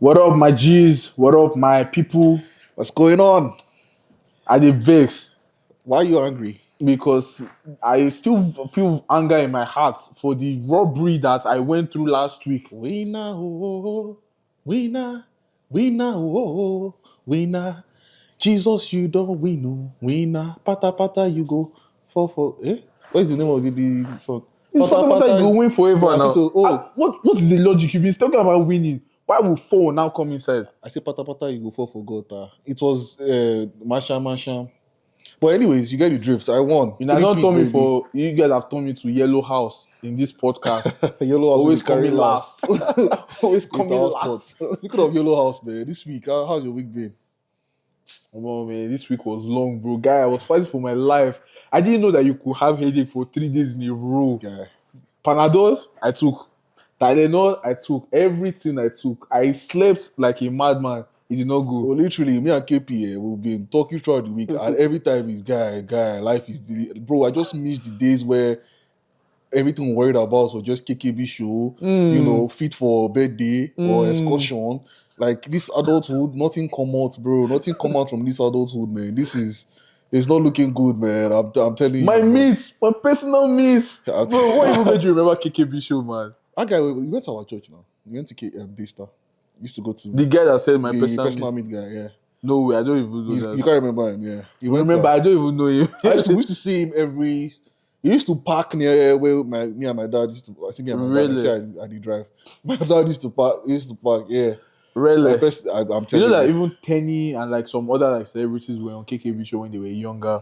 What up, my G's? What up, my people? What's going on? I dey vex Why are you angry? because I still feel anger in my heart for the robbery that I went through last week. Winner, oh, winner, winner, oh, winner. Jesus, you don't win, oh, winner. Pata pata, you go for. What is the name of the song? It's fundamental you go win forever I now. think so. What is the logic? You've been talking about winning. Why will 4 now come inside? I say pata pata, you go for God. It was Masha. But anyways, you get the drift. I won. You know, don't tell me for you guys have turned me to Yellow House in this podcast. Yellow House Always coming last. Always coming last. Speaking of Yellow House, man, this week, how's your week been? Oh man, this week was long, bro. Guy, I was fighting for my life. I didn't know that you could have headache for 3 days in a row. Guy. Panadol, I took. Tylenol, I took. Everything I took. I slept like a madman. It did not go. Well, literally, me and KP, we've been talking throughout the week, and every time is guy, life is bro. I just miss the days where everything we worried about was just KKB show, you know, fit for birthday or excursion. Like this adulthood, nothing come out, bro. Nothing come out from this adulthood, man. It's not looking good, man. I'm telling you. My personal miss. Bro, what even made you remember KKB show, man? That guy, we went to our church now. We went to Daystar. Used to go to the guy that said my personal meet guy, yeah. No way, I don't even know that. You can't remember him, yeah. I don't even know him. we used to see him every. He used to park near where me and my dad used to. I see me and my dad. I say I did drive. My dad used to park. Yeah. Really? I'm telling you. That even Tenny and like some other like celebrities were on KKB show when they were younger.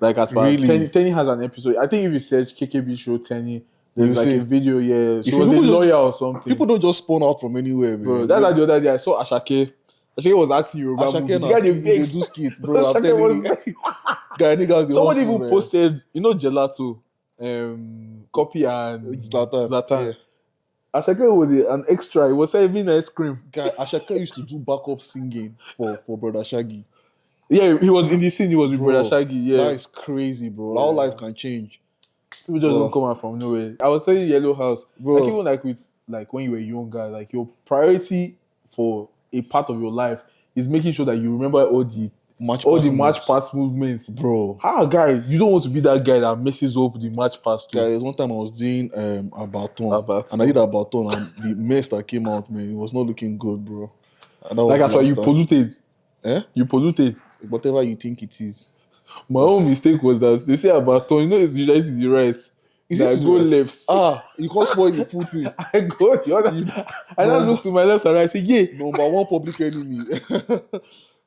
Like as far Tenny has an episode. I think if you search KKB show Tenny, there's like a video. Yeah, she was a lawyer or something. People don't just spawn out from anywhere, man. Bro, that's like the other day I saw Ashake. Ashake was asking you about movie. They do skits, bro. I'm telling you. Guy, niggas, somebody even posted, you know, Gelato, Copy and Zlatan. Yeah. Ashake was an extra. He was serving ice cream. Guy, Ashake used to do backup singing for Brother Shaggy. Yeah, he was in the scene. He was with Brother Shaggy. Yeah, that is crazy, bro. Yeah. How life can change. People just don't come out from nowhere. I was saying Yellow House, bro. Like even like with like when you were younger, like your priority for a part of your life is making sure that you remember all the match pass movements, bro. How guy, you don't want to be that guy that messes up the match pass too. Guys, one time I was doing a baton, and I did a baton, and the mess that came out, man, it was not looking good, bro. Like that's why you polluted. You polluted. Whatever you think it is. My own mistake was that they say a baton, you know, it's usually to the right. Is it to go left? You can't spoil the footing. I go the other. I now look to my left and right. I say, yeah. Number one public enemy.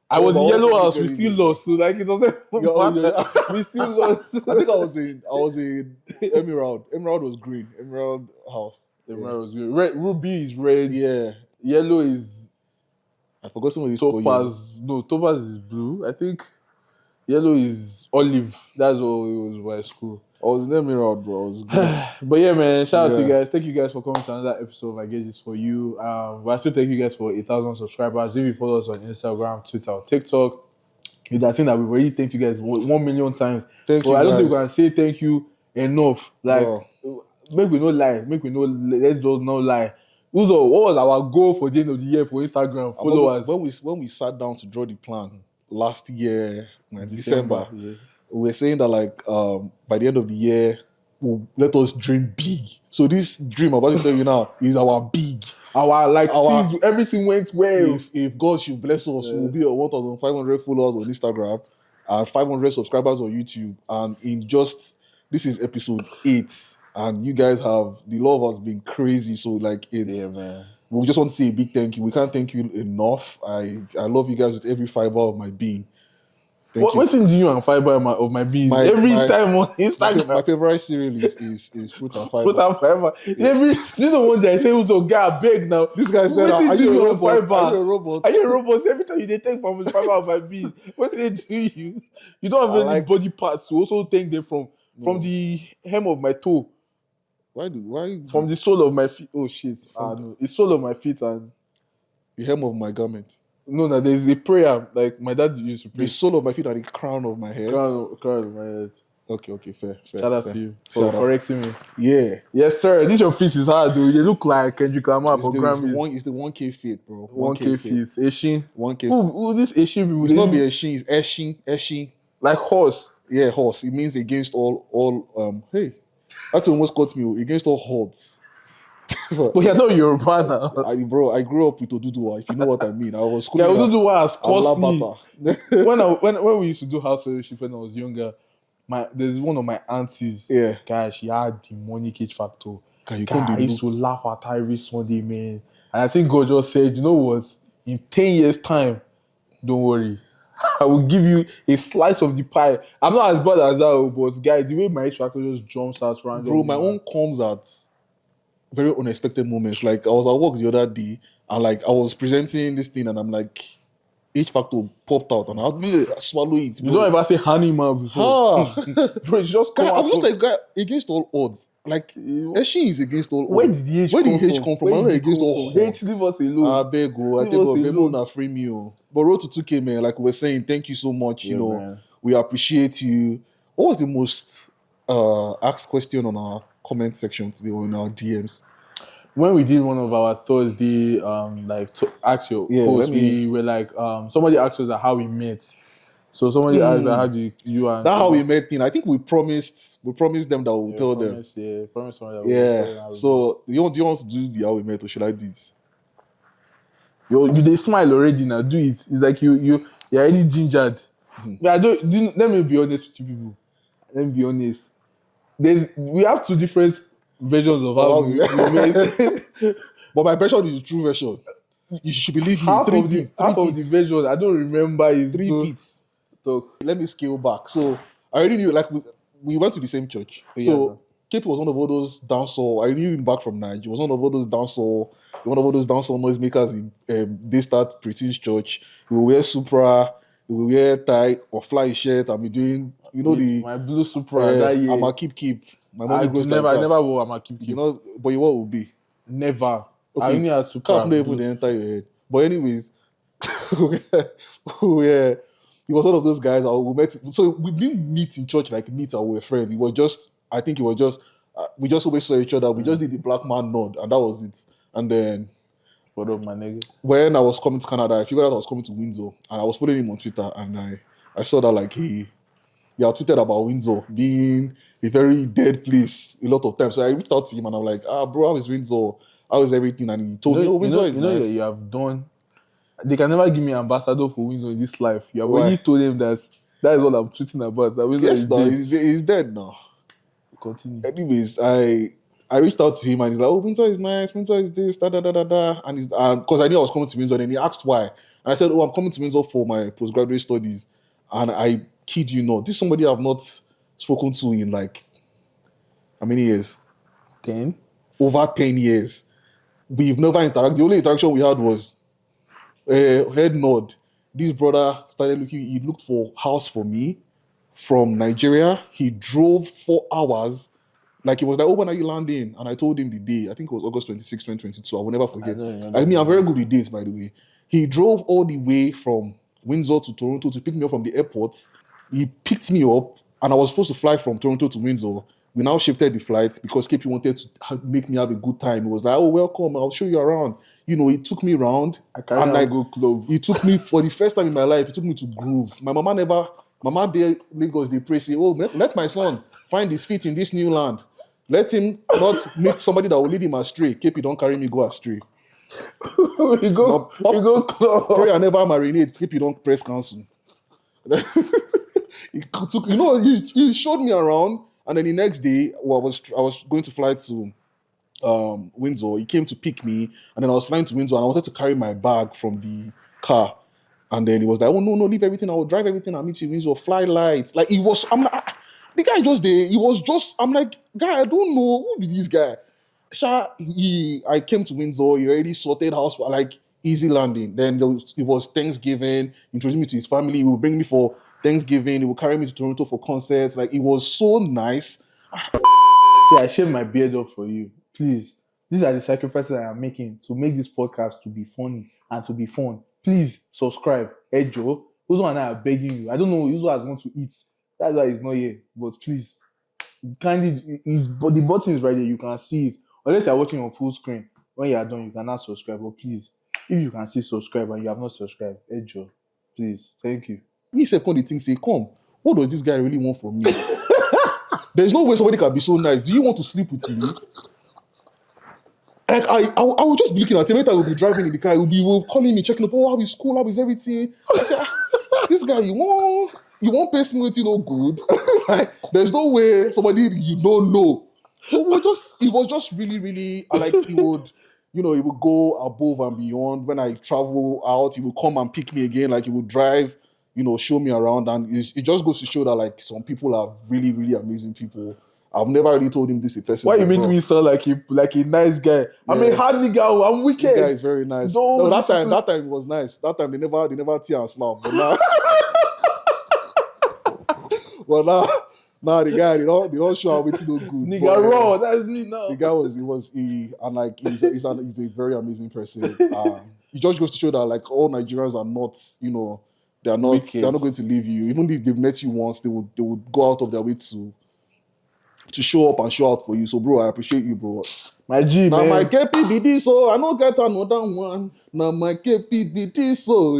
I was in Yellow House. We still lost. So like it doesn't matter. We still lost. I think I was in Emerald. Emerald was green. Emerald House. Emerald was green. Red, Ruby is red. Yeah. Yellow is. I forgot some of these. Topaz. No, Topaz is blue. I think yellow is olive. That's all it was by school. I was in Emerald, bro. I was good. But yeah, man, shout out to you guys. Thank you guys for coming to another episode of I Guess It's For You. But I still thank you guys for 1,000 subscribers. If you follow us on Instagram, Twitter, or TikTok, with that thing that we've already thanked you guys 1 million times. Thank you, I don't think we can say thank you enough. Like, make we no lie. Let's just not lie. Uzor, what was our goal for the end of the year for Instagram followers? When we sat down to draw the plan last year, December. Yeah. We were saying that like by the end of the year, let us dream big. So this dream I'm about to tell you now is our big. Things, everything went well. If God should bless us, we'll be at 1,500 followers on Instagram and 500 subscribers on YouTube. And this is episode 8. And you guys the love has been crazy. So like man. We just want to say a big thank you. We can't thank you enough. I love you guys with every fiber of my being. What thing do you and fiber of my being every time on Instagram? My favorite cereal is fruit and fiber. Fruit and fiber. You know one day I say Uzor guy beg now. This guy said, "Are you a robot? Are you a robot? Are you a robot?" Every time you take from the fiber of my being, what do they do you? You don't have any body parts to also take them from the hem of my toe. Why? From the sole of my feet. Oh shit! No, the sole of my feet and the hem of my garment. No, there's a prayer like my dad used to pray. The sole of my feet and the crown of my head. Crown of my head. Okay, fair. Shout out fair. to you for Shout out. correcting me. Yeah. Yes, sir. This your feet is hard, dude. You look like Kendrick Lamar for Grammys. It's the 1K fit, bro. 1K feet. Asian. 1K Who this Asian people? It's not be Eshin, it's Eshin. Like horse. Yeah, horse. It means against all hey. That almost got me against all odds. But you're not Yoruba now. I grew up with Oduduwa, if you know what I mean. I was Yeah, schooling Oduduwa has cost me. Alabata. when we used to do house fellowship when I was younger, there's one of my aunties. Yeah. Guy, she had the money cage factor. Guy, I used to laugh at her every Sunday, man. And I think God just said, you know what? In 10 years' time, don't worry. I will give you a slice of the pie. I'm not as bad as that, but guy, the way my age factor just jumps out randomly. Bro, my own comes at very unexpected moments. Like I was at work the other day and like I was presenting this thing and I'm like H factor popped out and I had to swallow it. Bro. You don't ever say honey man before. Bro, it's just I was just like, guy, against all odds. Like Eshin is against all where odds. Did the H Where did the H come from? I'm not against all odds. H, leave us alone. I beg you. I think people not free me. But road to 2K, man, like we were saying, thank you so much. Yeah, man. We appreciate you. What was the most asked question on our comment section today or in our DMs? When we did one of our Thursday, like to ask your post, we were like, somebody asked us how we met. So somebody asked how did you and that how we met thing. I think we promised them that we'll tell them. Yeah, promise someone that we'll tell them. So do you want to do the how we met or should I do it? You they smile already now. Do it. It's like you're already gingered. Yeah, let me be honest with you people. Let me be honest. We have two different versions of how we met. But my version is the true version. You should believe me. Half of the version I don't remember is 3 beats. Let me scale back. So I already knew, like we went to the same church. So KP was one of all those dancehall. I knew him back from Nigeria. He was one of all those dancehall noisemakers in Daystart Prestige Church. He will wear Supra, he will wear tie or fly shirt and be doing, my blue Supra that year. I'm a keep. My money goes I never wore I'm a keep. But you what will be? Never. Okay. I only had Supra. Can't even enter your head. But anyways, yeah. He was one of those guys that we met. So we didn't meet in church like meet our friends. It was just, I think it was just, we just always saw each other. We just did the black man nod and that was it. And then, what up, my nigga? When I was coming to Canada, I figured out I was coming to Windsor and I was following him on Twitter and I saw that like he tweeted about Windsor being a very dead place a lot of times. So I reached out to him and I'm like, bro, how is Windsor? How is everything? And he told me, Windsor is nice. You have done. They can never give me ambassador for Windsor in this life. You have already told them that is what I'm tweeting about. That Windsor is dead. He's dead now. Continue. Anyways, I reached out to him and he's like, Windsor is nice, Windsor is this, da da da da da. And because I knew I was coming to Windsor, and he asked why. And I said, I'm coming to Windsor for my postgraduate studies. And I kid you not, this is somebody I've not spoken to in like how many years? 10? Over 10 years. We've never interacted. The only interaction we had was head nod. This brother he looked for house for me from Nigeria. He drove 4 hours. Like he was like, when are you landing? And I told him the day. I think it was August 26, 2022. I will never forget. I'm very good with dates, by the way. He drove all the way from Windsor to Toronto to pick me up from the airport. He picked me up and I was supposed to fly from Toronto to Windsor. We now shifted the flights because KP wanted to make me have a good time. He was like, welcome, I'll show you around. He took me around. He took me, for the first time in my life, he took me to Groove. My mama there, Lagos, they pray, say, let my son find his feet in this new land. Let him not meet somebody that will lead him astray. KP, don't carry me, go astray. we go club. Pray I never marinate. KP, don't press cancel. He showed me around. And then the next day, I was going to fly to Windsor. He came to pick me, and then I was flying to Windsor, and I wanted to carry my bag from the car. And then he was like, no, leave everything. I will drive everything. I'll meet you in Windsor. Fly lights. Like, I'm like, the guy just there. I'm like, guy, I don't know. Who be this guy? I came to Windsor. He already sorted house for, like, easy landing. Then it was Thanksgiving. He introduced me to his family. He would bring me for Thanksgiving. He would carry me to Toronto for concerts. Like, it was so nice. See, I shaved my beard up for you. Please. These are the sacrifices I am making to make this podcast to be funny and to be fun. Please subscribe. Hey, Joe. Uzo and I are begging you. I don't know. Uzo has gone to eat. That's why he's not here. But please, kindly, but the button is right there. You can see it. Unless you're watching on full screen. When you are done, you cannot subscribe. But please, if you can see subscribe and you have not subscribed, Joe, please, thank you. Me second the thing say, come, what does this guy really want from me? There's no way somebody can be so nice. Do you want to sleep with me? Like I will just be looking at him. Later I will be driving in the car. He will calling me, checking up. Oh, how is school? How is everything? I say, this guy, you won't pay me with no good. Like, there's no way somebody you don't know. So it was just really, really like he would, he would go above and beyond. When I travel out, he would come and pick me again. Like he would drive, show me around, and it just goes to show that like some people are really, really amazing people. I've never really told him this in person. Why you make me sound like a nice guy? Yeah. I'm a hard nigga. I'm wicked. This guy is very nice. No, that time it was nice. That time they never tear and slap. But now, now the guy they don't show how it's no good. Nigga raw. That's me now. The guy he's a very amazing person. It just goes to show that like all Nigerians are not, they're not going to leave you. Even if they've met you once, they would go out of their way to show up and show out for you. So, bro, I appreciate you, bro. My G, now, man. my KP be this, so I don't get another one. Now, my KP be this, so.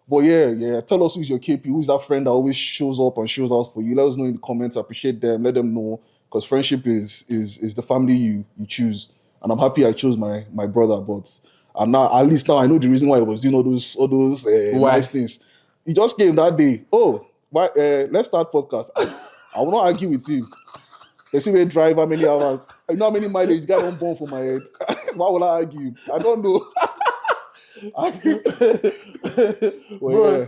But yeah. Tell us who's your KP. Who's that friend that always shows up and shows out for you? Let us know in the comments. I appreciate them. Let them know. Because friendship is the family you choose. And I'm happy I chose my brother. But now, at least now I know the reason why he was doing all those nice things. He just came that day. Oh, let's start podcast. I will not argue with him. They see me drive how many hours. You know how many mileage the guy don't burn for my head. Why will I argue? I don't know. Bro, yeah.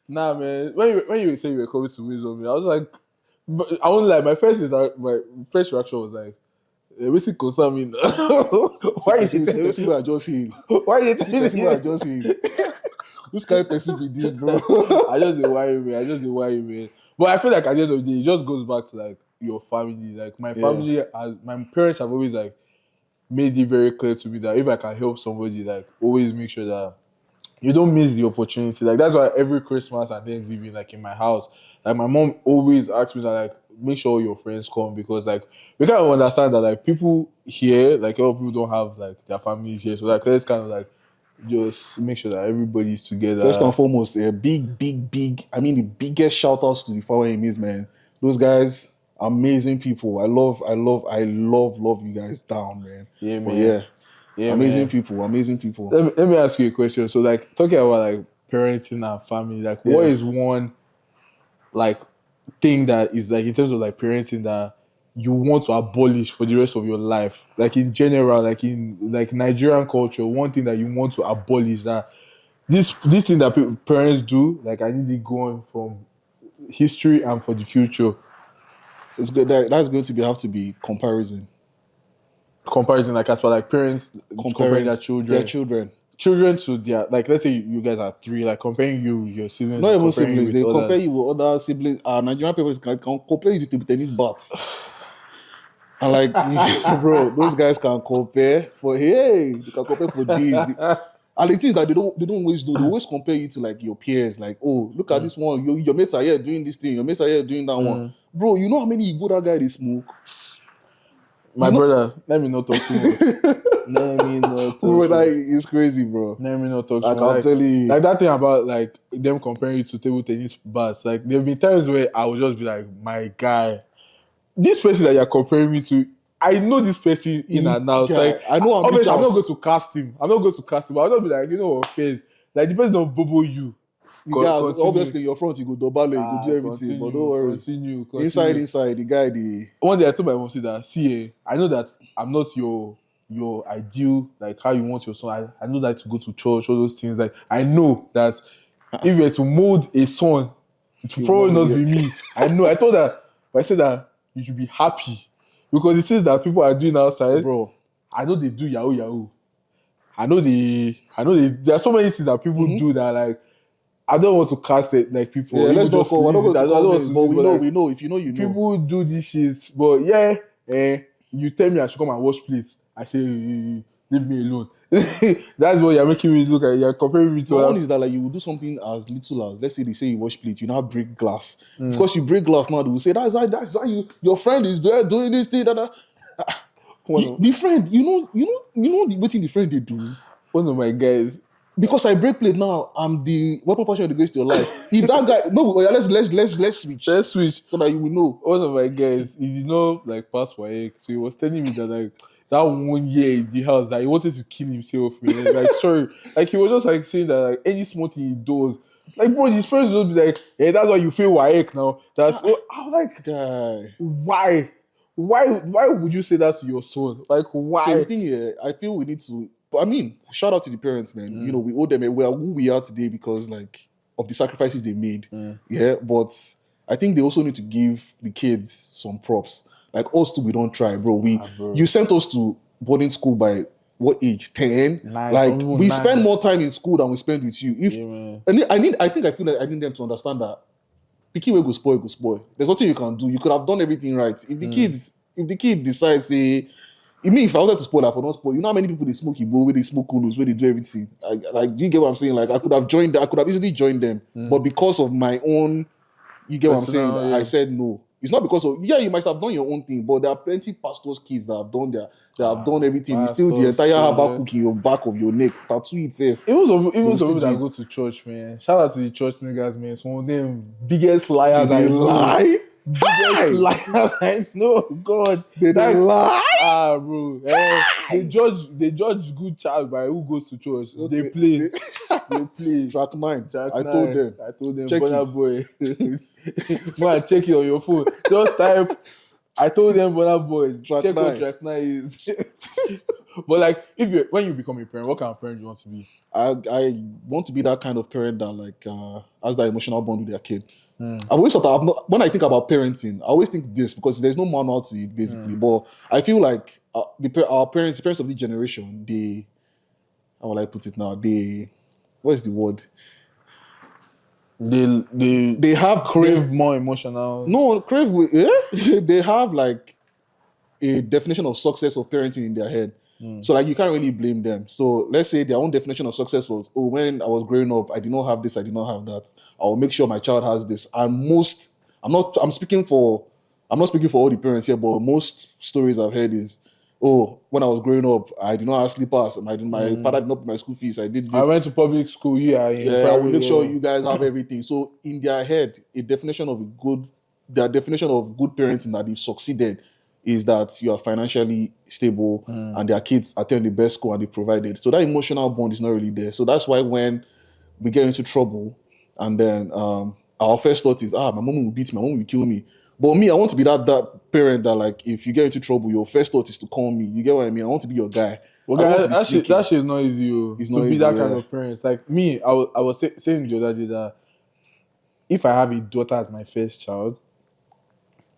Nah, man. When you say you were coming to Uzor, I was like, I won't lie. My first reaction was like, what's it concern me? Why you telling me? People are just here. Why you telling me? People are just here. Which kind of person be this, bro? I just didn't worry, man. But I feel like at the end of the day, it just goes back to like your family. Like my family, my parents have always like made it very clear to me that if I can help somebody, like always make sure that you don't miss the opportunity. Like that's why every Christmas and Thanksgiving, like in my house, like my mom always asks me that like make sure your friends come, because like we kind of understand that like people here, like a lot of people don't have like their families here. So like let's kind of like just make sure that everybody's together. First and foremost, a big, I mean the biggest shout outs to the following is, man. Those guys, amazing people. I love you guys down, man. Yeah, man. Yeah, amazing people. Let me ask you a question. So like talking about like parenting and family, like what is one like thing that is like in terms of like parenting that you want to abolish for the rest of your life, like in general, like in like Nigerian culture, one thing that you want to abolish, that this thing that parents do, like I need it going from history and for the future. It's good. That's going to have to be comparison, like as for like parents comparing their children to their, like let's say you guys are 3, like comparing you with your siblings. Not even siblings, they compare you with other siblings. Nigerian people can compare you to tennis bats. And like, bro, those guys can compare they can compare for this. And the things that they don't always do, they always compare you to like your peers. Like, oh, look at this one, your mates are here doing this thing, your mates are here doing that one. Bro, you know how many Igbo that guy they smoke? My brother, let me not talk to you. Bro, like, it's crazy, bro. Let me not talk to you. Like, I'm telling you. Like that thing about like them comparing you to table tennis bats. Like there have been times where I would just be like, my guy, this person that you're comparing me to, I know this person in and out. Like, I know I'm not going to cast him. But I'll just be like, face. Like the person don't bubble you. Obviously, your front, you go double it, you go do everything, but don't worry. Continue. Inside, the guy, One day I told my mom that, see, I know that I'm not your ideal, like how you want your son. I know that to go to church, all those things. Like I know that if you were to mold a son, it will probably not be me. I know. I told her, but I said that you should be happy because it says that people are doing outside. Bro, I know they do yahoo. I know there are so many things that people do that like. I don't want to cast it like people. Yeah, let's not call. I don't want to call names, but we know. If you know, you know. People do this shit, but you tell me I should come and wash plates. I say Leave me alone. That's what you're making me look at. You're comparing me to One is that like you will do something as little as, let's say they say you wash plate, you now break glass. Mm. Because you break glass now, they will say that's why your friend is there doing this thing. The friend, what the friend they do. One of my guys. Because I break plate now, I'm the weapon fashion of the grace to your life. If that guy, no, let's switch. Let's switch so that you will know. One of my guys, he did not like pass WAEC, so he was telling me that like that 1 year in the house that he wanted to kill himself, man. Like sorry, like he was just like saying that like any small thing he does, like bro, his parents will be like, hey, that's why you fail WAEC now. That's I'm like, guy, why would you say that to your son? Like why? So the thing here, I feel we need to. But I mean, shout out to the parents, man. You know, we owe them. We are who we are today because like of the sacrifices they made. Yeah, but I think they also need to give the kids some props. Like us too, we don't try, bro. You sent us to boarding school by what age? 10? Like we spend more time in school than we spend with you. I feel like I need them to understand that pikin wey go spoil. There's nothing you can do. You could have done everything right. If the kid decides, say, if I wanted to spoil, I would not spoil. You know how many people they smoke Igbo, where they smoke Kulus, where they do everything. Like, do you get what I'm saying? Like, I could have joined them. I could have easily joined them, but because of my own, you get what I'm saying? Yeah. I said no. It's not because of you might have done your own thing, but there are plenty pastors' kids that have done everything. It's still the entire Habakkuk in your back of your neck, tattoo itself. Even some people that go to church, man. Shout out to the church niggas, man. Some of them biggest liars. They lie. Biggest liars I know. God, they lie. Bro. They judge good child by who goes to church. Okay. They play. Track 9. I told them. Check Bonner boy. Go and check it on your phone. Just type. I told them, Bonner boy. Check what track 9 is. But like, when you become a parent, what kind of parent do you want to be? I want to be that kind of parent that like has that emotional bond with their kid. I've always thought that when I think about parenting, I always think this because there's no manual to it basically. But I feel like our parents, the parents of this generation, how will I put it now? What is the word? They have crave more emotional. No, crave. Yeah? They have like a definition of success of parenting in their head. So like you can't really blame them. So let's say their own definition of success was, when I was growing up, I did not have this, I did not have that. I'll make sure my child has this. I'm not speaking for all the parents here, but most stories I've heard is, when I was growing up, I did not have slippers. My father did not pay my school fees. I did this. I went to public school here. I will make sure you guys have everything. So in their head, their definition of good parenting that they've succeeded is that you are financially stable and their kids attend the best school and they provided. So that emotional bond is not really there. So that's why when we get into trouble and then our first thought is, my mom will beat me, my mom will kill me. But me, I want to be that parent that like, if you get into trouble, your first thought is to call me. You get what I mean? I want to be your guy. Well, that shit is not easy. It's to be that kind of parent. Like me, I was saying the other day that if I have a daughter as my first child,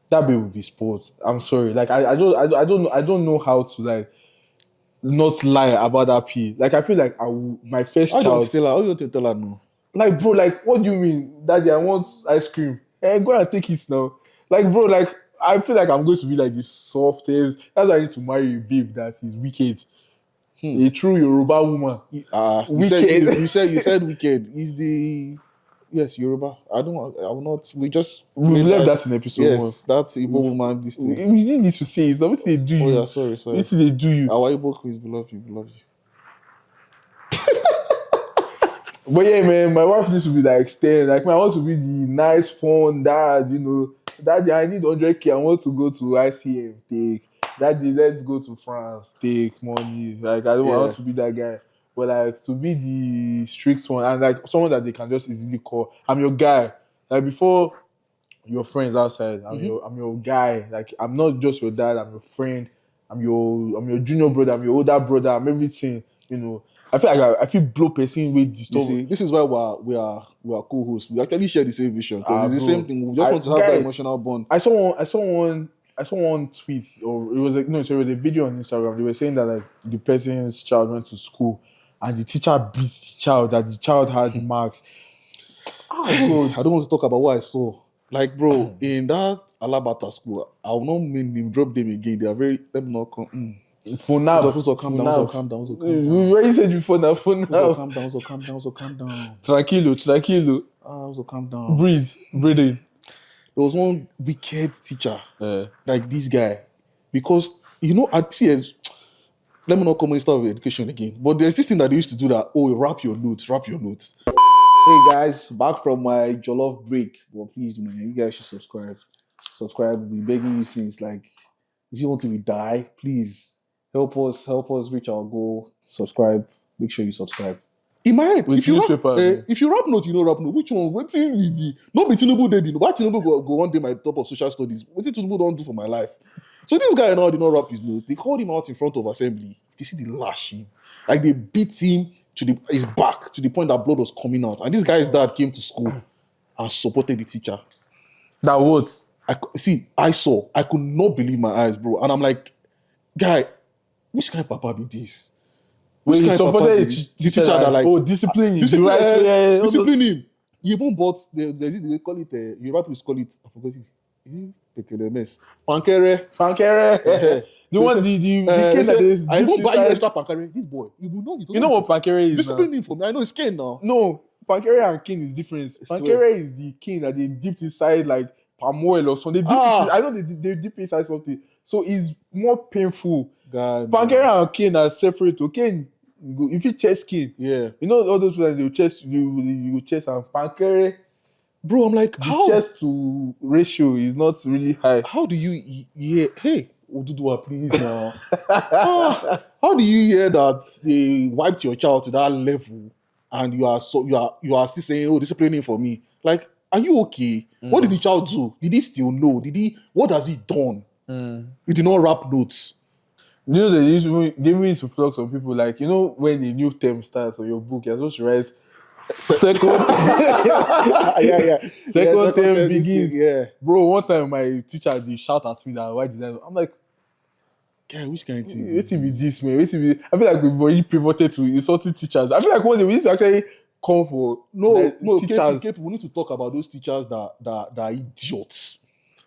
that baby will be sports. I'm sorry. Like I don't know how to like not lie about that P. Like I feel like my first child. How you want to tell her no? Like bro, like what do you mean, Daddy? I want ice cream. Hey, go and take it now. Like bro, like I feel like I'm going to be like the softest. That's why I need to marry a babe that is wicked. A true Yoruba woman. You said wicked. Is the yes, Yoruba. I will not. We've left that in episode 1. Yes, that's Igbo woman. This thing. We didn't need to say it. It's obviously they do you. Oh yeah, sorry. This is they do you. Our Igbo quiz, we love you. But yeah, man, my wife needs to be like staying. Like, I want to be the nice, fun dad. Daddy, I need 100K. I want to go to ICM. Take. Daddy, let's go to France. Take money. Like, I don't want to be that guy. But like to be the strict one and like someone that they can just easily call. I'm your guy. Like before your friends outside, I'm your guy. Like I'm not just your dad. I'm your friend. I'm your junior brother. I'm your older brother. I'm everything. I feel like I feel blow person with this stuff. This is why we are co-hosts. We actually share the same vision because it's the same thing. We just want to have that emotional bond. I saw one tweet, or it was a video on Instagram. They were saying that like the person's child went to school and the teacher beat the child, that the child had marks. I don't want to talk about what I saw. Like, bro, in that Alabata school, I will not drop them again. They are very, let me not come. For now. Uzor, calm down. Uzor, calm down. Uzor, calm down. We already said before now. For now. Uzor, calm down. Uzor, calm down. Uzor, calm down. Tranquilo. Uzor, calm down. Breathe in. There was one wicked teacher, like this guy, because you know at CS. Let me not come and start with education again. But there's this thing that they used to do that. Oh, wrap your notes. Hey guys, back from my Jollof break. Well, please, man, you guys should subscribe. We've been begging you since like, if you want to die, please help us reach our goal. Subscribe. Make sure you subscribe. In my head, if you rap note, you know rap note. Which one? What thing with the not be Tinubu did? Why Tinubu go one day my top of social studies? What did Tinubu don't do for my life? So this guy now did not rap his notes. They called him out in front of assembly. If you see the lashing, like they beat him to his back to the point that blood was coming out. And this guy's dad came to school and supported the teacher. That what? I could not believe my eyes, bro. And I'm like, guy, which kind of papa be this? When he supported the teacher that like, discipline him. Discipline him. He even bought they call it you rappers call it, I forgot it. Pankere. The one the cane that is. I won't buy you extra pankere. This boy, you will know. You know what pankere is? Discipline him for me. I know it's cane now. No, pankere and cane is different. Pankere is the cane that they dipped inside like palm oil or something. I know they dip inside something, so it's more painful. God, pankere and cane are separate. Okay, if you chest cane, yeah, you know all those people that they chest you chest and pankere. Bro, I'm like, how? The chest to ratio is not really high. How do you hear? Hey, Oduduwa, please now. How do you hear that they wiped your child to that level, and you are still saying, "Oh, disciplining for me"? Like, are you okay? What did the child do? Did he still know? What has he done? He did not rap notes. You know they used to flog some people. Like, you know when a new term starts on your book, you're supposed to write. Second term begins. Yeah. Bro, one time my teacher they shout at me that why did I? I'm like, guy, which kind of thing? What be this, man? I feel like we've already pivoted to insulting teachers. I feel like one day we need to actually come for teachers. We need to talk about those teachers that are idiots.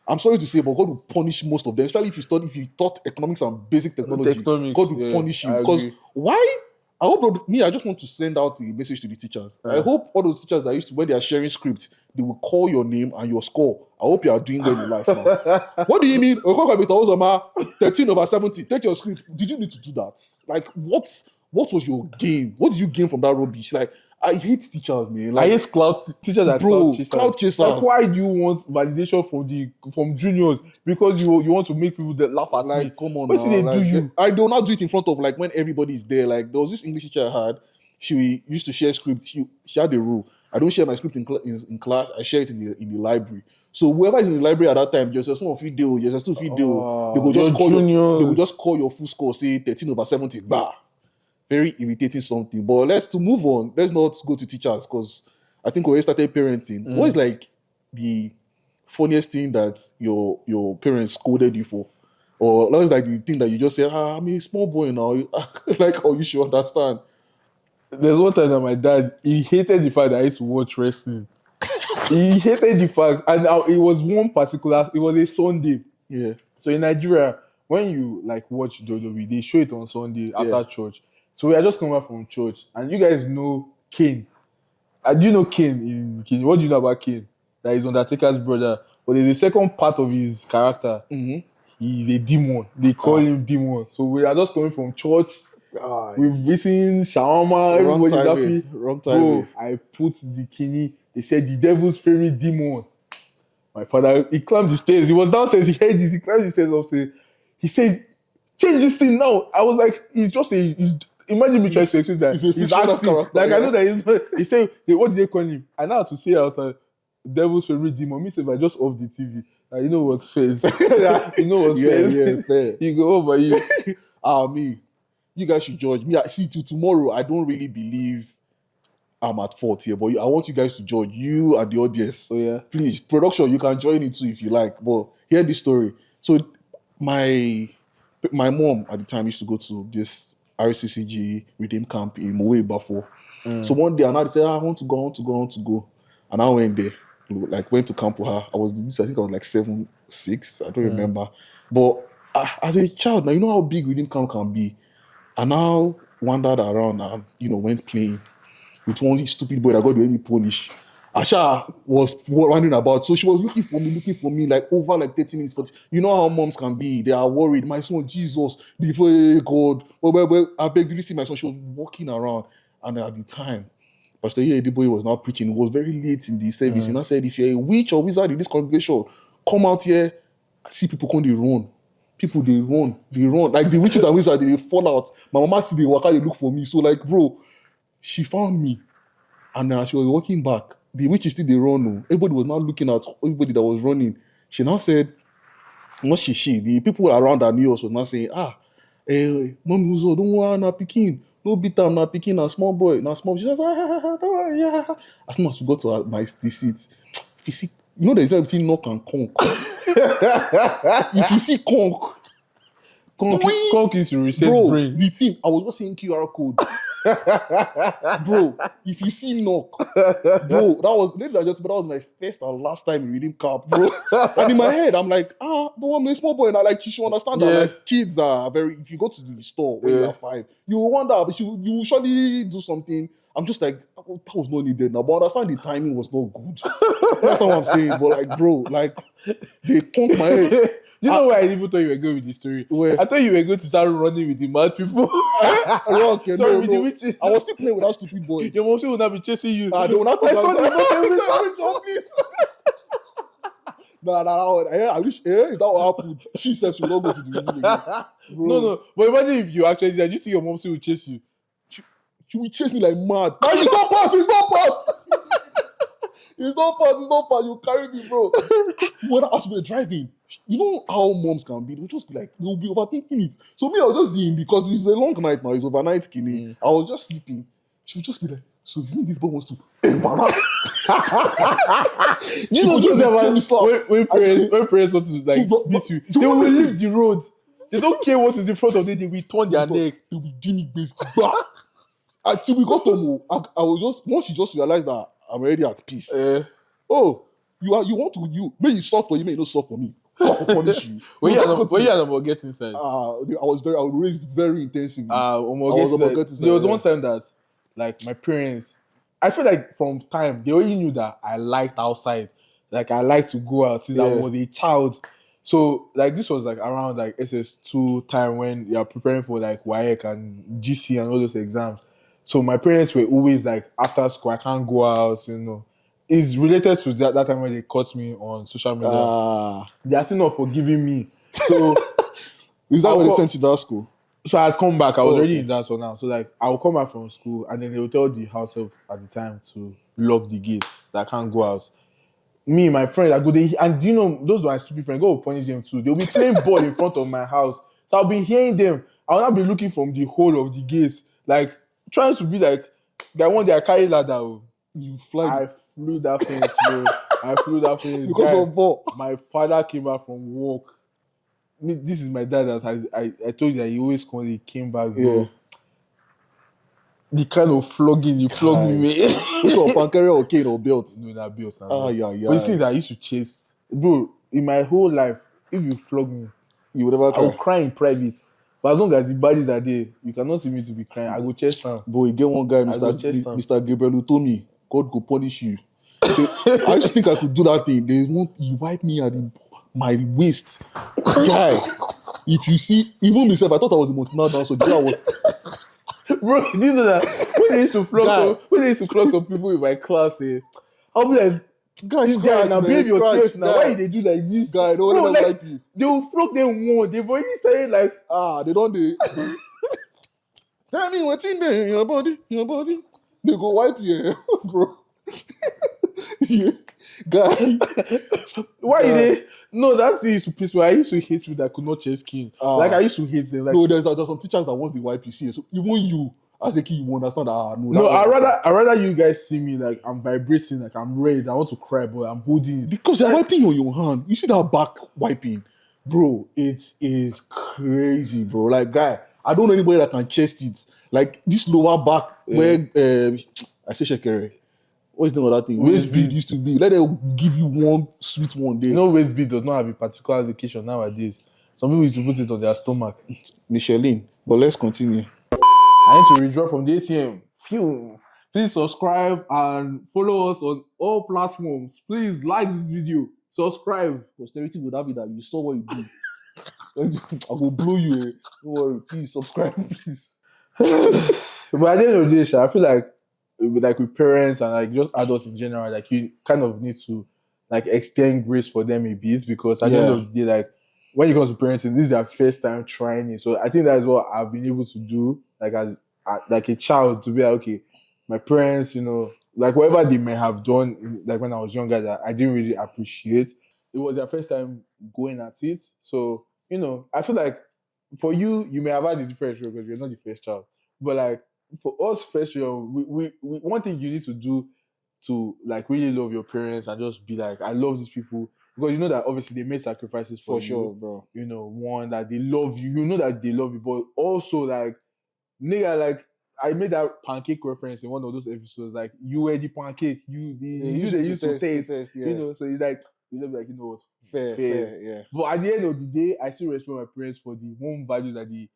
I'm sorry to say, but God will punish most of them. Especially if you taught economics and basic technology. God will punish you. Because why? I hope I just want to send out a message to the teachers. I hope all those teachers that used to, when they are sharing scripts, they will call your name and your score. I hope you are doing well in life now. What do you mean? 13/70. Take your script. Did you need to do that? Like, what was your gain? What did you gain from that rubbish? Like, I hate teachers, man. Like, I hate teachers that cloud chasers. Like, why do you want validation from juniors? Because you want to make people that laugh at me. Come on, what did they do you? I do not do it in front of like when everybody is there. Like, there was this English teacher I had. She used to share scripts. She had a rule. I don't share my script in class. I share it in the library. So whoever is in the library at that time, just some video, they will just call your full score, say 13/70. Bah. Very irritating something. But let's move on. Let's not go to teachers because I think we started parenting. What is like the funniest thing that your parents scolded you for? Or what is like the thing that you just said, I'm a small boy now. Like, oh, you should understand. There's one time that my dad, he hated the fact that I used to watch wrestling. He hated the fact, and it was it was a Sunday. Yeah. So in Nigeria, when you like watch WWE, they show it on Sunday after church. So we are just coming back from church, and you guys know Kane. Do you know Kane in Kane? What do you know about Kane? That is Undertaker's brother. But there's a second part of his character. Mm-hmm. He's a demon. They call him demon. So we are just coming from church. We've eaten shawarma. Everybody's happy. Wrong time. I put the kidney. They said the devil's favorite demon. My father, he climbed the stairs. He was downstairs. He heard this. He climbed the stairs upstairs. He said, "Change this thing now." I was like, imagine me trying to explain that. He's acting. Like, I know that he's not. He said, what did they call him? I know how to say outside, devil's favorite demon. Me say, if I just off the TV, you know what's face. You know what's face. Yeah, fair. You go over you. Me. You guys should judge me. See, tomorrow, I don't really believe I'm at fault here, but I want you guys to judge, you and the audience. Oh, yeah. Please, production, you can join it too if you like. But hear this story. So, my mom at the time used to go to this RCCG Redeem Camp in Mowe Bafo. So one day, I said, I want to go. And I went there, went to camp with her. I think I was like 7, 6, I don't remember. But as a child, now you know how big reading camp can be. I now wandered around and went playing with one stupid boy that got really Polish. Asha was wandering about, so she was looking for me like over like 30 minutes. 40. You know how moms can be, they are worried. My son, Jesus, God. Well, I beg, did you see my son? She was walking around, and at the time, Pastor Ediboye was now preaching. It was very late in the service. And I said, if you're a witch or wizard in this congregation, come out here. I see people come, they run. People, they run. Like the witches and wizards, they fall out. My mama see they walk out, they look for me. So like, bro, she found me. And she was walking back. The witches still, they run. No. Everybody was now looking at everybody that was running. She now said, not she, the people around her knew us was now saying, Mommy Uzor, don't worry, na pikin. No beat am, na pikin, na small boy, na small. She just, don't worry, yeah. As soon as we got to the seat, if you see, there's a between knock and conk. If you see conk is to reset brain. The thing, I was just saying QR code. Bro, if you see knock, bro, ladies and gentlemen, that was my first and last time reading cap, bro. And in my head, I'm like, but I'm a small boy, and you should understand that like kids are very. If you go to the store when you are 5, you will wonder, but you will surely do something. I'm just like, that was not needed now, but I understand the timing was not good. That's not what I'm saying, but like, bro, like they conk my head. You know why I even thought you were going with the story? Where? I thought you were going to start running with the mad people. Okay, Sorry, no. with the witches. I was still playing with that stupid boy. Your mom will not be chasing you. They will not take please. I wish if that would happen, she said she will not go to the meeting again. No. But imagine if you actually did, do you think your mom still will chase you? She will chase me like mad. No, it's not part. It's not part. You carry me, bro. When as we were driving, you know how moms can be. They'll just be like, they'll be overthinking it. So me, I'll just be in because it's a long night now. It's overnight, skinny. I was just sleeping. She would just be like, so you think this boy wants to embarrass? You know when parents want to like beat you, they will leave the road. They don't care what is in front of them. They will turn their neck. They will give me base. Until we got home, I was just once she just realized that I'm already at peace. You want to may you soft for you, may you not soft for me. I'll punish you. When you had get inside? I was raised very intensively. There was one time that like my parents, I feel like from time they already knew that I liked outside. Like I liked to go out since I was a child. So like this was like around like SS2 time when you're preparing for like WAEC and GC and all those exams. So my parents were always like, after school, I can't go out, It's related to that time when they caught me on social media. They are still not forgiving me. So is that when they sent you to that school? So I had come back. I was already in that school now. So like I will come back from school and then they will tell the house help at the time to lock the gates that I can't go out. Me, my friends, I go there, and do you know those were my stupid friends, go punish them too. They'll be playing ball in front of my house. So I'll be hearing them. I'll not be looking from the hole of the gates, like trying to be like that one day I carry ladder. You fly. I flew that fence, bro. Because of ball. My father came back from work. This is my dad that I told you that he always called. He came back, bro. Yeah. The kind of flogging you flogged me. Which one, pancreas or cane or belt? No, that belt. Yeah. But the thing is, I used to chase, bro. In my whole life, if you flog me, you would never cry. I will cry in private. But as long as the bodies are there, you cannot see me to be crying. I go chest down. Bro, you get one guy, Mr. Gabriel, who told me, God go punish you. So, I just think I could do that thing. He wiped me at my waist. Guy, if you see, even myself, I thought I was a multinational dancer. The guy was... Bro, do you know that? When they used to flog some people in my class, I'll be like, guys, now behave yourself now. Why they do like this? Guy, don't let them wipe you. They will flog them one. They've already started like, they don't. Tell me what's in there, your body. They go wipe you, bro. Guy. Why they? No, that thing used to piss me. I used to hate people that could not chase skin. Like I used to hate them. Like, no, there's some teachers that once they wipe you see it. So even you, as a kid, you understand that. No, I rather you guys see me like I'm vibrating, like I'm red. I want to cry, but I'm holding it. Because they're wiping on your hand. You see that back wiping, bro. It is crazy, bro. Like, guy, I don't know anybody that can chest it. Like this lower back where I say shekere. What's the name of that thing? Waist bead used to be. Let them give you one sweet one day. You know, waist bead does not have a particular location nowadays. Some people used to put it on their stomach. Michelin. But let's continue. I need to withdraw from the ATM. Phew. Please subscribe and follow us on all platforms. Please like this video. Subscribe. Posterity would have it that you saw what you did. I will blow you. Don't worry. Please subscribe, please. But at the end of the day, I feel like with parents and like just adults in general, like you kind of need to like extend grace for them a bit, because at the end of the day, like when it comes to parenting, this is their first time trying it. So I think that is what I've been able to do, like as like a child, to be like, okay, my parents, like whatever they may have done, like when I was younger, that I didn't really appreciate. It was their first time going at it. So, I feel like for you, you may have had a different role because you're not the first child. But like for us first year, we one thing you need to do to like really love your parents and just be like, I love these people, because you know that obviously they made sacrifices for you, sure, bro. One, that they love you, that they love you, but also like, nigga, like I made that pancake reference in one of those episodes. Like you were the pancake, they used to taste, yeah. So it's like what? Fair, yeah. But at the end of the day, I still respect my parents for the home values that the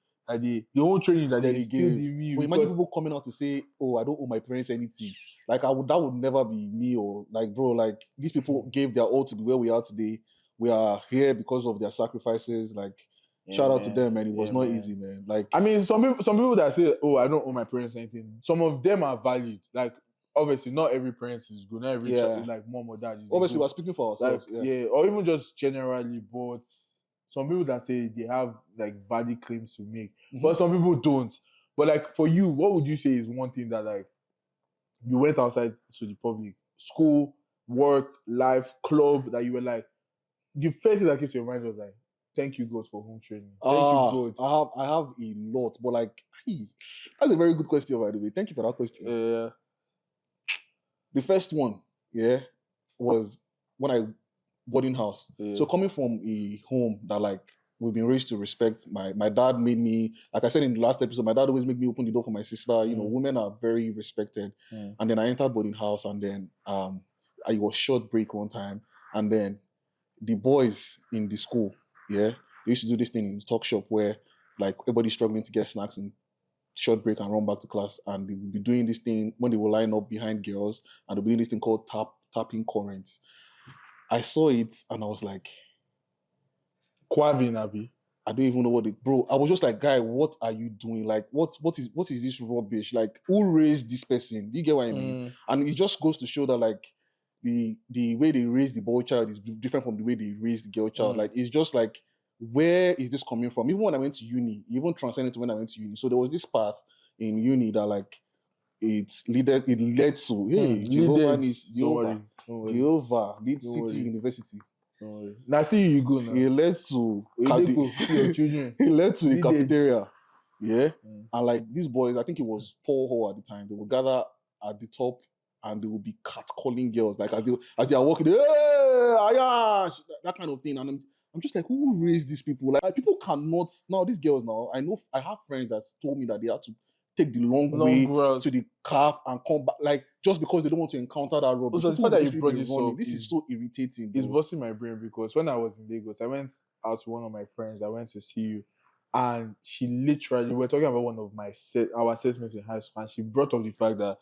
whole training that they instilled in me. But imagine people coming out to say, "Oh, I don't owe my parents anything." Like that would never be me. Or like, bro, like these people gave their all to where we are today. We are here because of their sacrifices. Like, shout out to them, man. It was not easy, man. Like, I mean, some people that say, "Oh, I don't owe my parents anything." Some of them are valid. Like, obviously, not every parent is good. Not every child, like mom or dad is obviously good. We're speaking for ourselves. Like, or even just generally. But some people that say they have like valid claims to make, but some people don't. But like for you, what would you say is one thing that like you went outside to the public, school, work, life, club, that you were like, the first thing that came to your mind was like, thank you God for home training. Thank you God. I have a lot, but like, that's a very good question, by the way. Thank you for that question. The first one, was when I boarding house. So coming from a home that like we've been raised to respect. My dad made me, like I said in the last episode, my dad always made me open the door for my sister. Women are very respected. And then I entered boarding house, and then I was short break one time, and then the boys in the school, they used to do this thing in the talk shop where like everybody's struggling to get snacks in short break and run back to class, and they would be doing this thing when they will line up behind girls, and they'll be doing this thing called tapping currents. I saw it and I was like, Quavin, Abby. I don't even know bro. I was just like, guy, what are you doing? Like, what is this rubbish? Like, who raised this person? Do you get what I mean? And it just goes to show that like the way they raise the boy child is different from the way they raise the girl child. Like, it's just like, where is this coming from? Even when I went to uni, even transcending to when I went to uni. So there was this path in uni that like it led to Jehovah Leeds City University. Now see you go now. It led to it led to the cafeteria. And like these boys, I think it was Paul Hall at the time, they would gather at the top and they would be catcalling girls, like as they are walking, hey, Ayash, that kind of thing. And I'm just like, who raised these people? Like people cannot now. These girls now, I know I have friends that told me that they had to take the long way to the calf and come back, like just because they don't want to encounter that rubbish. So the fact that you brought this up, this is so irritating. It's busting my brain, because when I was in Lagos, I went out to one of my friends. I went to see you, and she literally, we were talking about one of our assessments in high school, and she brought up the fact that,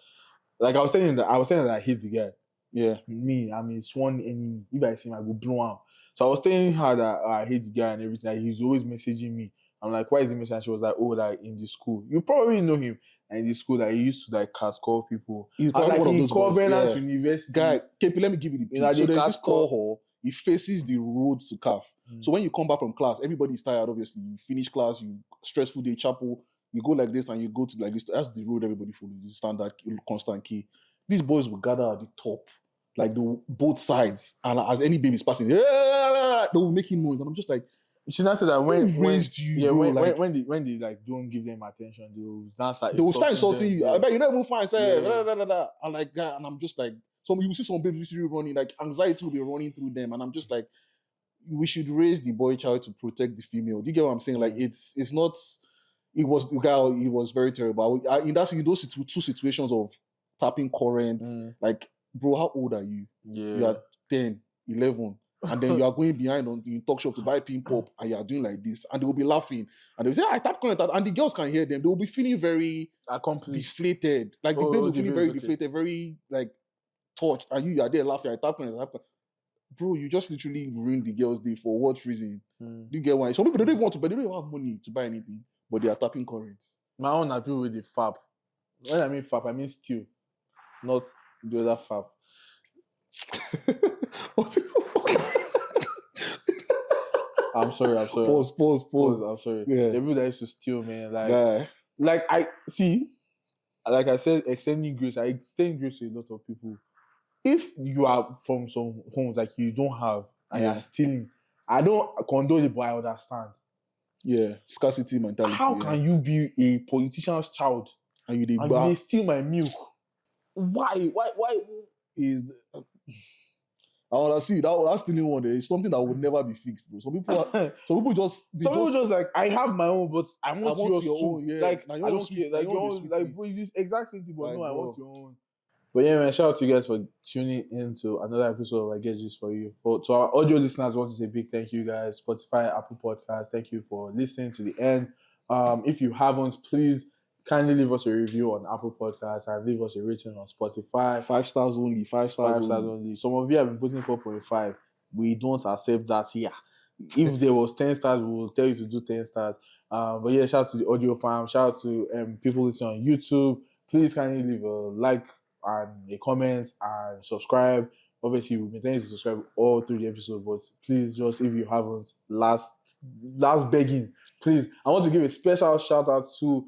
like I was saying that I hate the guy. Yeah, me, I'm his sworn enemy. If I see him, I go blow him. So I was telling her that I hate the guy and everything. Like, he's always messaging me. I'm like, why is he messaging? She was like, oh, like in the school. You probably know him. And in the school, that he used to like call people. He's probably one of those guys. University. Guy, KP, let me give you the pitch. So there's this call hall. He faces the road to CAF. So when you come back from class, everybody's tired, obviously. You finish class, you stressful day, chapel, you go like this and you go to like this. That's the road everybody follows. The standard, constant key. These boys will gather at the top, like both sides. And as any baby's passing, they will make noise. And I'm just like, she not said that when they like don't give them attention, they will start insulting you. I bet you never find say and like that, and I'm just like, you will see some babies running, like anxiety will be running through them, and I'm just like, we should raise the boy child to protect the female. Do you get what I'm saying? Like it's not. It was very terrible. In those two situations of tapping currents, like, bro, how old are you? Yeah, you are 10, 11. and then you are going behind on the talk shop to buy pin pop, and you are doing like this, and they will be laughing, and they will say, I tap corner, and the girls can hear them. They will be feeling very accomplished, deflated. Like the babe will be feeling very okay. deflated, very like touched, and you are there laughing. I tap corner, bro. You just literally ruined the girls' day for what reason? Do you get why? Some people they don't even want to, but they don't even have money to buy anything, but they are tapping currents. My own are people with the fab. When I mean fab, I mean steal, not the other fab. I'm sorry. Pause. I'm sorry. Yeah. The people that used to steal, man. Yeah. Like I see, like I said, extending grace. I extend grace to a lot of people. If you are from some homes like you don't have and you're stealing, I don't condone it, but I understand. Yeah, scarcity mentality. How can you be a politician's child and you they steal my milk? Why? Is I want to see that stealing one is something that would never be fixed, bro. Some people just like, I have my own, but I want yours your too. own. Yeah. Like I don't care. Like your own, like bro, is this exact same thing? But like, no, I want your own. But yeah, man, shout out to you guys for tuning into another episode of I Get This For You. To our audio listeners, I want to say big thank you guys. Spotify, Apple Podcasts, thank you for listening to the end. If you haven't, please kindly leave us a review on Apple Podcasts and leave us a rating on Spotify. 5 stars only. 5 stars only. Some of you have been putting 4.5. We don't accept that here. If there was 10 stars, we will tell you to do 10 stars. But yeah, shout out to the audio fam. Shout out to people listening on YouTube. Please kindly leave a like and a comment and subscribe. Obviously, we've been telling you to subscribe all through the episode, but please, just if you haven't, last begging, please. I want to give a special shout out to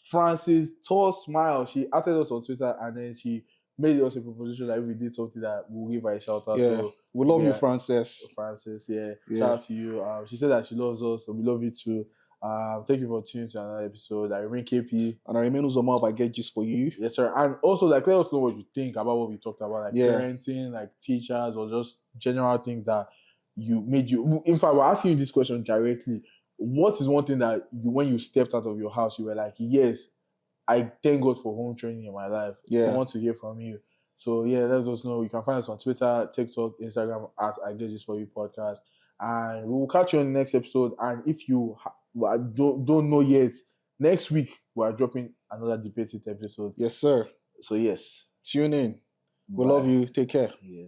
Francis Tall Smile. She added us on Twitter and then she made us a proposition that if we did something that we'll give her a shout out. Yeah. So we love you, Francis. Yeah. Shout out to you. She said that she loves us, so we love you too. Thank you for tuning to another episode. I remain KP. And I remain Uzor I Get This For You. Yes, sir. And also, like, let us know what you think about what we talked about, like parenting, like teachers, or just general things that made you. In fact, we're asking you this question directly. What is one thing that when you stepped out of your house, you were like, yes, I thank God for home training in my life. Yeah. I want to hear from you. So, yeah, let us know. You can find us on Twitter, TikTok, Instagram at I Get This For You podcast. And we will catch you on the next episide. And if you don't know yet, next week we are dropping another debated episode. Yes, sir. So yes, tune in. We love you. Take care. Yeah.